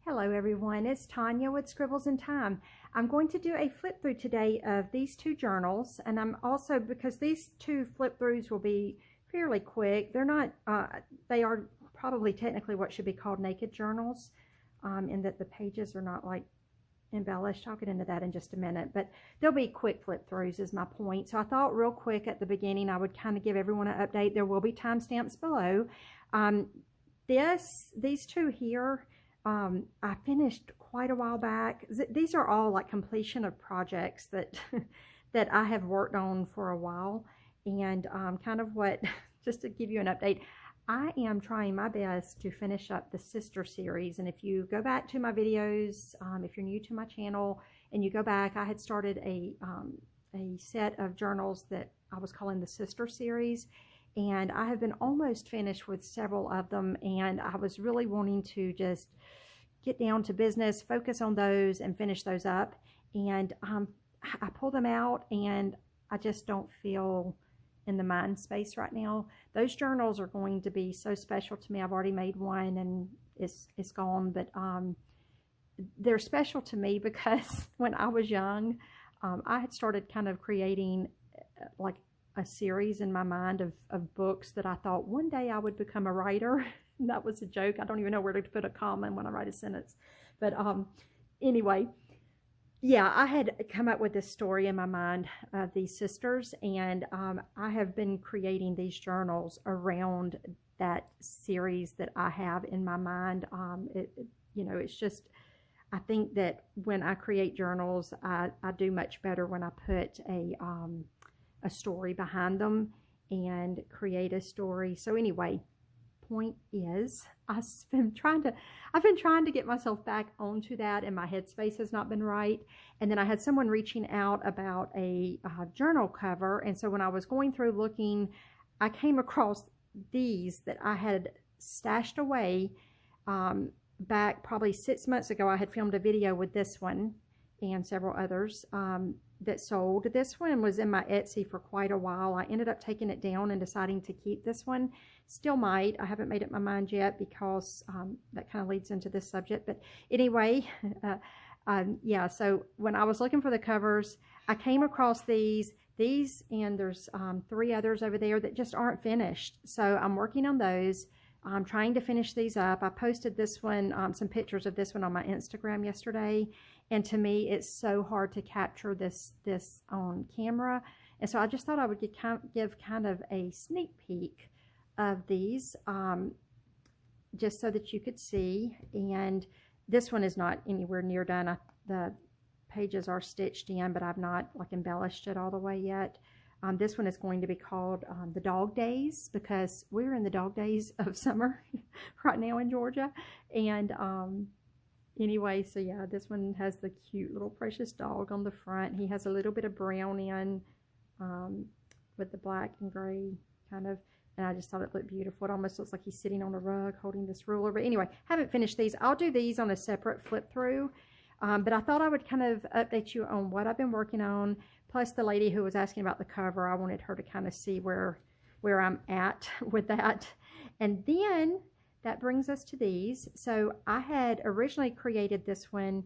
Hello everyone, it's Tonya with Scribbles in Time. I'm going to do a flip through today of these two journals, and I'm also, because these two flip throughs will be fairly quick, they're not, they are probably technically what should be called naked journals, in that the pages are not like embellished. I'll get into that in just a minute, but they'll be quick flip throughs is my point. So I thought real quick at the beginning I would kind of give everyone an update. There will be timestamps below. These two here, I finished quite a while back. These are all like completion of projects that that I have worked on for a while, and kind of what, just to give you an update, I am trying my best to finish up the sister series. And if you go back to my videos, if you're new to my channel and you go back, I had started a set of journals that I was calling the sister series, and I have been almost finished with several of them, and I was really wanting to just get down to business, focus on those and finish those up. And I pull them out and I just don't feel in the mind space right now. Those journals are going to be so special to me. I've already made one and it's gone, but they're special to me because when I was young, I had started kind of creating like a series in my mind of books that I thought one day I would become a writer. That was a joke. I don't even know where to put a comma when I write a sentence. But anyway, yeah, I had come up with this story in my mind of these sisters, and I have been creating these journals around that series that I have in my mind. You know, it's just, I think that when I create journals, I do much better when I put a story behind them and create a story. So anyway, point is, I've been trying to get myself back onto that, and my headspace has not been right. And then I had someone reaching out about a journal cover, and so when I was going through looking, I came across these that I had stashed away back probably 6 months ago. I had filmed a video with this one and several others that sold. This one was in my Etsy for quite a while. I ended up taking it down and deciding to keep this one. Still might. I haven't made up my mind yet because that kind of leads into this subject. But anyway, yeah, so when I was looking for the covers, I came across these, and there's 3 others over there that just aren't finished. So I'm working on those. I'm trying to finish these up. I posted this one, some pictures of this one on my Instagram yesterday, and to me it's so hard to capture this on camera, and so I just thought I would give kind of a sneak peek of these, just so that you could see. And this one is not anywhere near done. The pages are stitched in, but I've not like embellished it all the way yet. This one is going to be called the Dog Days, because we're in the dog days of summer right now in Georgia. And anyway, so yeah, this one has the cute little precious dog on the front. He has a little bit of brown in with the black and gray kind of, and I just thought it looked beautiful. It almost looks like he's sitting on a rug holding this ruler. But anyway, haven't finished these. I'll do these on a separate flip through. But I thought I would kind of update you on what I've been working on. Plus the lady who was asking about the cover, I wanted her to kind of see where I'm at with that. And then that brings us to these. So I had originally created this one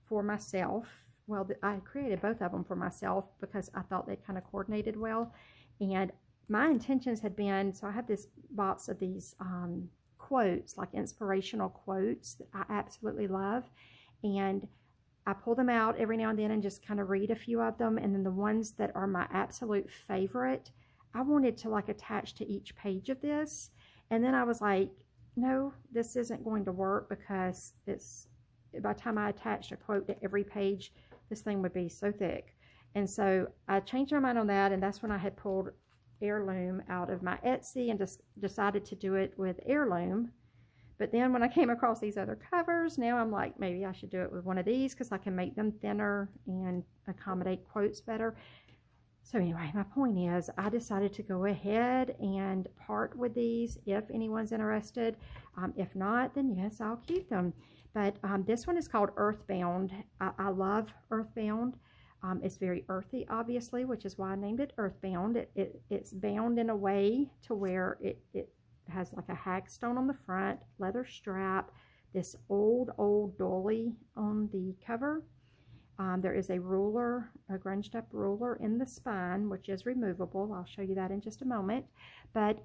for myself. Well, I created both of them for myself because I thought they kind of coordinated well. And my intentions had been, so I have this box of these quotes, like inspirational quotes that I absolutely love. And I pull them out every now and then and just kind of read a few of them. And then the ones that are my absolute favorite, I wanted to like attach to each page of this. And then I was like, no, this isn't going to work, because it's, by the time I attached a quote to every page, this thing would be so thick. And so I changed my mind on that, and that's when I had pulled Heirloom out of my Etsy and just decided to do it with Heirloom. But then when I came across these other covers, now I'm like, maybe I should do it with one of these because I can make them thinner and accommodate quotes better. So anyway, my point is, I decided to go ahead and part with these if anyone's interested. If not, then yes, I'll keep them. But this one is called Earthbound. I love Earthbound. It's very earthy, obviously, which is why I named it Earthbound. It's bound in a way to where it has like a hagstone on the front, leather strap, this old dolly on the cover. There is a ruler, a grunged up ruler in the spine, which is removable. I'll show you that in just a moment. But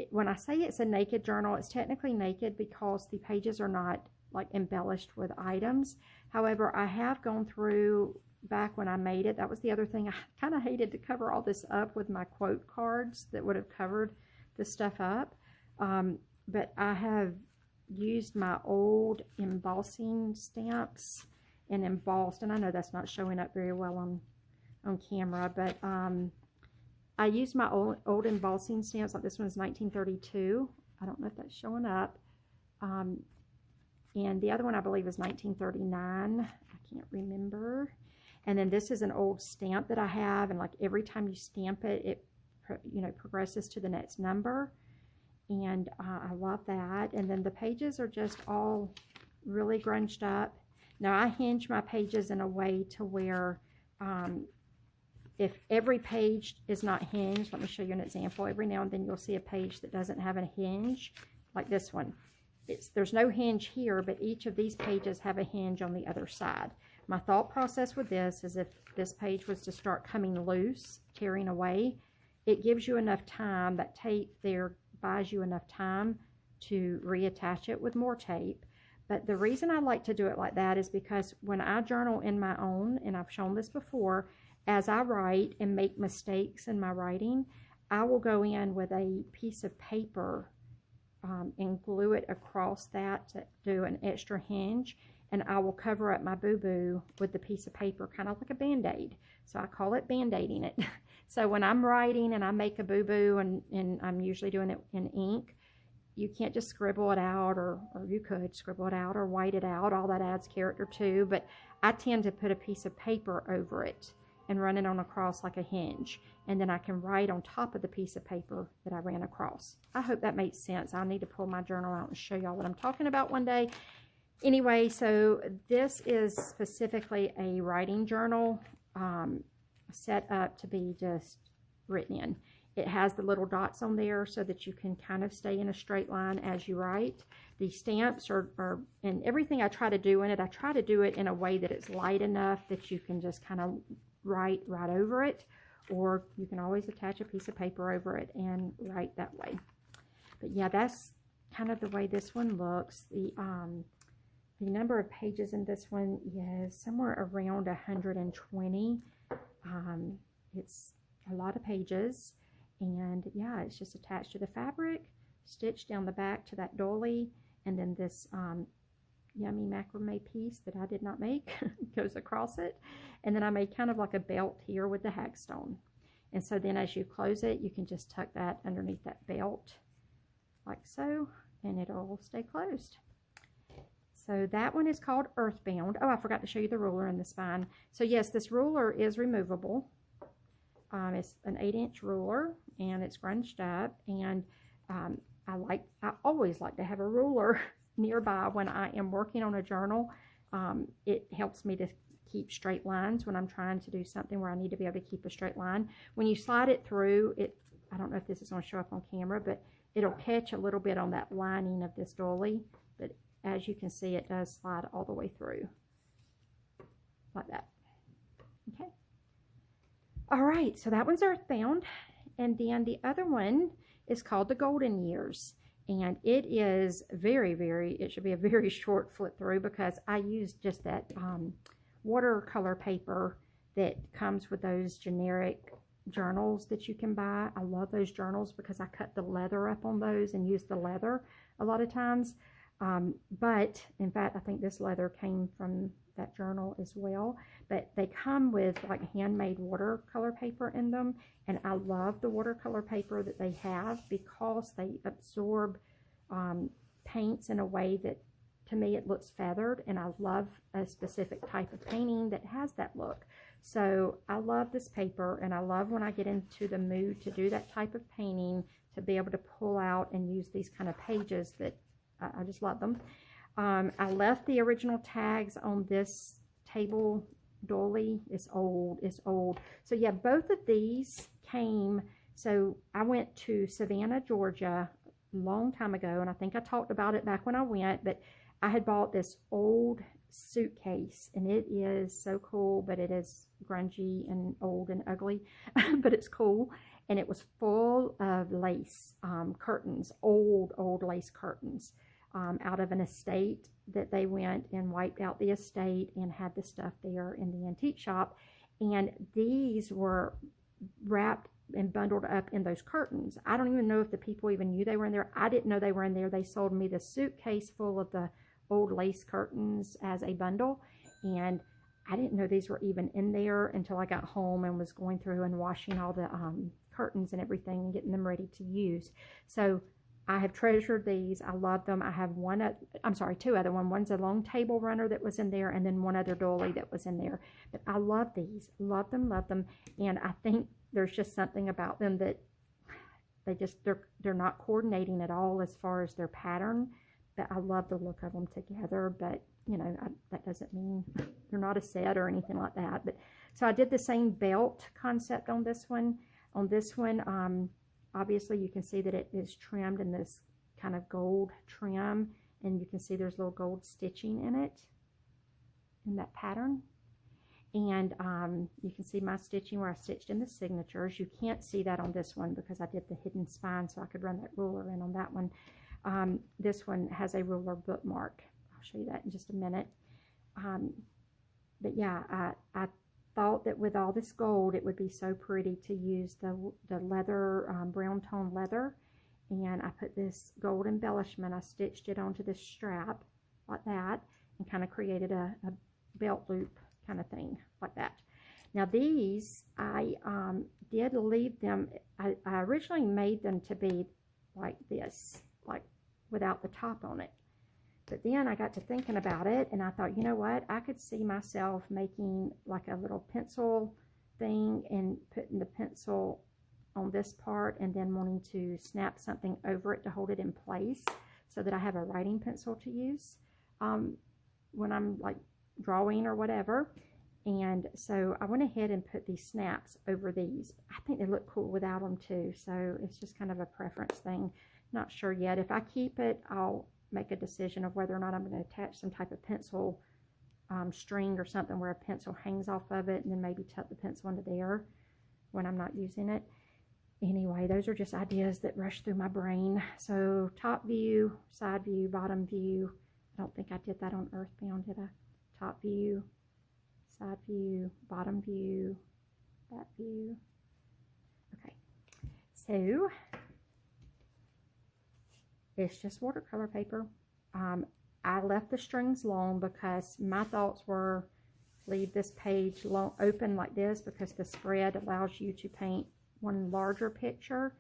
when I say it's a naked journal, it's technically naked because the pages are not like embellished with items. However, I have gone through back when I made it. That was the other thing. I kind of hated to cover all this up with my quote cards that would have covered this stuff up. But I have used my old embossing stamps and embossed, and I know that's not showing up very well on camera, but I used my old embossing stamps. Like this one's 1932. I don't know if that's showing up. And the other one I believe is 1939. I can't remember. And then this is an old stamp that I have, and like every time you stamp it, it progresses to the next number. And I love that. And then the pages are just all really grunged up. Now I hinge my pages in a way to where if every page is not hinged, let me show you an example. Every now and then you'll see a page that doesn't have a hinge, like this one. There's no hinge here, but each of these pages have a hinge on the other side. My thought process with this is if this page was to start coming loose, tearing away, it gives you enough time, that tape there buys you enough time to reattach it with more tape. But the reason I like to do it like that is because when I journal in my own, and I've shown this before, as I write and make mistakes in my writing, I will go in with a piece of paper and glue it across that to do an extra hinge, and I will cover up my boo-boo with the piece of paper, kind of like a Band-Aid. So I call it Band-Aiding it. So when I'm writing and I make a boo-boo, and I'm usually doing it in ink, you can't just scribble it out, or you could scribble it out or white it out. All that adds character too, but I tend to put a piece of paper over it and run it on across like a hinge, and then I can write on top of the piece of paper that I ran across. I hope that makes sense. I'll need to pull my journal out and show y'all what I'm talking about one day. Anyway, so this is specifically a writing journal set up to be just written in. It has the little dots on there so that you can kind of stay in a straight line as you write. The stamps are and everything I try to do in it, I try to do it in a way that it's light enough that you can just kind of write right over it, or you can always attach a piece of paper over it and write that way. But yeah, that's kind of the way this one looks. The number of pages in this one is somewhere around 120. It's a lot of pages, and yeah, it's just attached to the fabric, stitched down the back to that dolly, and then this yummy macrame piece that I did not make goes across it, and then I made kind of like a belt here with the hagstone. And so then as you close it, you can just tuck that underneath that belt like so, and it'll stay closed. So that one is called Earthbound. Oh, I forgot to show you the ruler and the spine. So yes, this ruler is removable. It's an 8-inch ruler, and it's scrunched up, and I always like to have a ruler nearby when I am working on a journal. It helps me to keep straight lines when I'm trying to do something where I need to be able to keep a straight line. When you slide it through, I don't know if this is going to show up on camera, but it'll catch a little bit on that lining of this dolly. But as you can see, it does slide all the way through like that. Okay. All right, so that one's Earthbound. And then the other one is called the Golden Years. And it is it should be a very short flip through, because I used just that watercolor paper that comes with those generic journals that you can buy. I love those journals because I cut the leather up on those and use the leather a lot of times. But in fact, I think this leather came from that journal as well. But they come with like handmade watercolor paper in them, and I love the watercolor paper that they have because they absorb paints in a way that, to me, it looks feathered, and I love a specific type of painting that has that look. So I love this paper, and I love when I get into the mood to do that type of painting, to be able to pull out and use these kind of pages that I just love them. I left the original tags on this table dolly. It's old. So yeah, both of these came. So I went to Savannah, Georgia a long time ago, and I think I talked about it back when I went, but I had bought this old suitcase, and it is so cool, but it is grungy and old and ugly, but it's cool. And it was full of lace curtains, old lace curtains, out of an estate that they went and wiped out the estate and had the stuff there in the antique shop. And these were wrapped and bundled up in those curtains. I don't even know if the people even knew they were in there. I didn't know they were in there. They sold me the suitcase full of the old lace curtains as a bundle, and I didn't know these were even in there until I got home and was going through and washing all the curtains and everything and getting them ready to use. So I have treasured these. I love them. I have two other ones. One's a long table runner that was in there, and then one other dolly that was in there. But I love these. Love them, love them. And I think there's just something about them that they're not coordinating at all as far as their pattern. But I love the look of them together. But, you know, that doesn't mean they're not a set or anything like that. But so I did the same belt concept on this one. On this one, obviously you can see that it is trimmed in this kind of gold trim. And you can see there's little gold stitching in it, in that pattern. And you can see my stitching where I stitched in the signatures. You can't see that on this one because I did the hidden spine so I could run that ruler in on that one. This one has a ruler bookmark. I'll show you that in just a minute. But yeah, I thought that with all this gold, it would be so pretty to use the leather, brown tone leather. And I put this gold embellishment. I stitched it onto this strap like that and kind of created a belt loop kind of thing like that. Now these, I did leave them, I originally made them to be like this, like without the top on it. But then I got to thinking about it, and I thought, you know what, I could see myself making like a little pencil thing and putting the pencil on this part and then wanting to snap something over it to hold it in place so that I have a writing pencil to use when I'm like drawing or whatever. And so I went ahead and put these snaps over these. I think they look cool without them too, so it's just kind of a preference thing. Not sure yet. If I keep it, I'll make a decision of whether or not I'm going to attach some type of pencil string or something where a pencil hangs off of it, and then maybe tuck the pencil into there when I'm not using it. Anyway, those are just ideas that rush through my brain. So top view, side view, bottom view. I don't think I did that on Earthbound, did I? Top view, side view, bottom view, that view. Okay, so it's just watercolor paper. I left the strings long because my thoughts were leave this page long, open like this, because the spread allows you to paint one larger picture.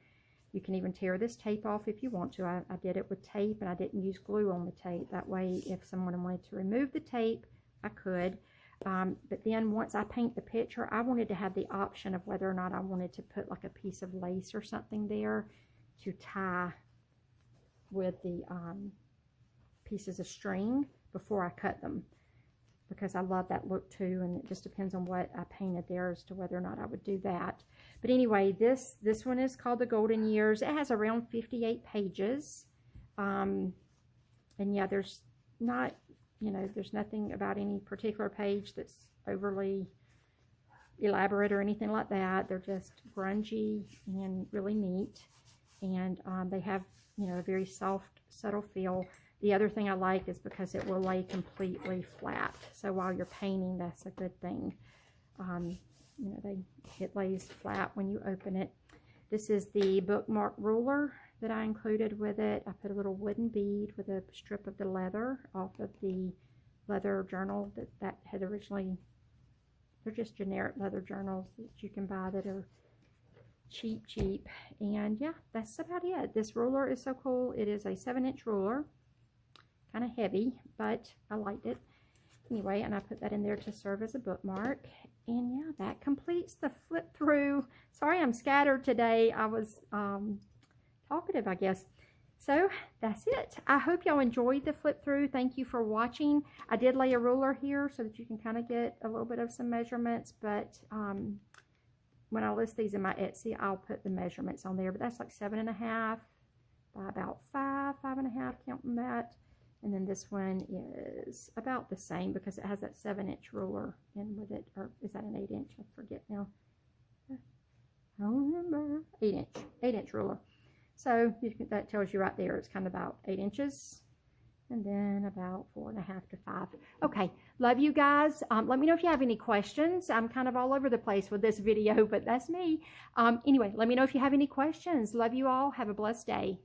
You can even tear this tape off if you want to. I did it with tape, and I didn't use glue on the tape. That way, if someone wanted to remove the tape, I could. But then once I paint the picture, I wanted to have the option of whether or not I wanted to put like a piece of lace or something there to tie with the pieces of string before I cut them, because I love that look too, and it just depends on what I painted there as to whether or not I would do that. But anyway, this one is called The Golden Years. It has around 58 pages. And yeah, there's not, you know, there's nothing about any particular page that's overly elaborate or anything like that. They're just grungy and really neat. And they have, you know, a very soft, subtle feel. The other thing I like is because it will lay completely flat. So while you're painting, that's a good thing. You know, it lays flat when you open it. This is the bookmark ruler that I included with it. I put a little wooden bead with a strip of the leather off of the leather journal that had originally, they're just generic leather journals that you can buy that are cheap. And yeah, that's about it. This ruler is so cool. It is a 7-inch ruler, kind of heavy, but I liked it anyway, and I put that in there to serve as a bookmark. And yeah, that completes the flip through. Sorry I'm scattered today. I was talkative, I guess. So that's it. I hope y'all enjoyed the flip through. Thank you for watching. I did lay a ruler here so that you can kind of get a little bit of some measurements, but when I list these in my Etsy, I'll put the measurements on there. But that's like 7.5 by about 5.5, counting that. And then this one is about the same because it has that 7-inch ruler in with it. Or is that an 8-inch? I forget now. I don't remember. 8-inch ruler. So that tells you right there it's kind of about 8 inches. And then about 4.5 to 5. Okay, love you guys. Let me know if you have any questions. I'm kind of all over the place with this video, but that's me. Anyway, let me know if you have any questions. Love you all. Have a blessed day.